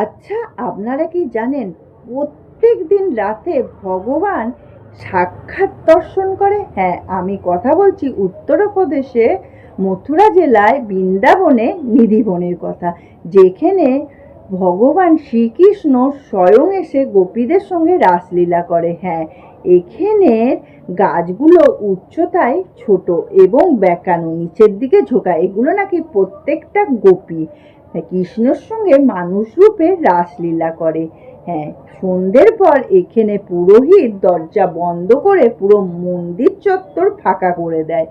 আচ্ছা, আপনারা কি জানেন প্রত্যেক দিন রাতে ভগবান সাক্ষাৎ দর্শন করে? হ্যাঁ, আমি কথা বলছি উত্তরপ্রদেশে মথুরা জেলায় বৃন্দাবনে নিধিবনের কথা, যেখানে ভগবান শ্রীকৃষ্ণ স্বয়ং এসে গোপীদের সঙ্গে রাসলীলা করে। হ্যাঁ, এখানের গাছগুলো উচ্চতায় ছোট এবং বেঁকানো, নিচের দিকে ঝোঁকা। এগুলো নাকি প্রত্যেকটা গোপী কৃষ্ণের সঙ্গে মানুষ রূপে রাসলীলা করে। হ্যাঁ, সন্ধ্যের পর এখানে পুরোহিত দরজা বন্ধ করে পুরো মন্দির চত্বর ফাঁকা করে দেয়।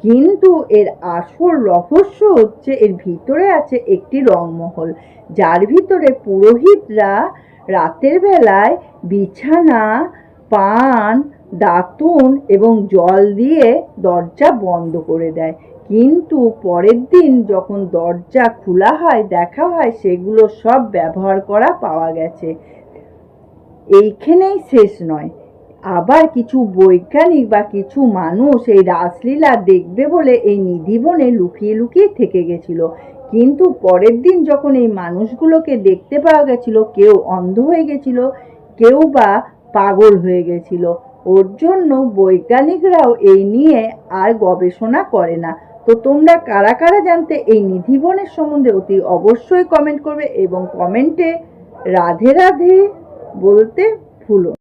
কিন্তু এর আসল রহস্য হচ্ছে এর ভিতরে আছে একটি রংমহল, যার ভিতরে পুরোহিতরা রাতের বেলায় বিছানা, পান, দাতুন এবং জল দিয়ে দরজা বন্ধ করে দেয়। কিন্তু পরের দিন যখন দরজা খোলা হয়, দেখা হয় সেগুলো সব ব্যবহার করা পাওয়া গেছে। এইখানেই শেষ নয়, আবার কিছু বৈজ্ঞানিক বা কিছু মানুষ এই রাসলীলা দেখবে বলে এই নিধিবনে লুকিয়ে লুকিয়ে থেকে গেছিল। কিন্তু পরের দিন যখন এই মানুষগুলোকে দেখতে পাওয়া গেছিল, কেউ অন্ধ হয়ে গেছিল, কেউ বা পাগল হয়ে গেছিল। ওর জন্য বৈজ্ঞানিকরাও এই নিয়ে আর গবেষণা করে না। তো তোমরা কারা কারা জানতে এই নিধিবনের সম্বন্ধে অতি অবশ্যই কমেন্ট করবে এবং কমেন্টে রাধে রাধে বলতে ভুলো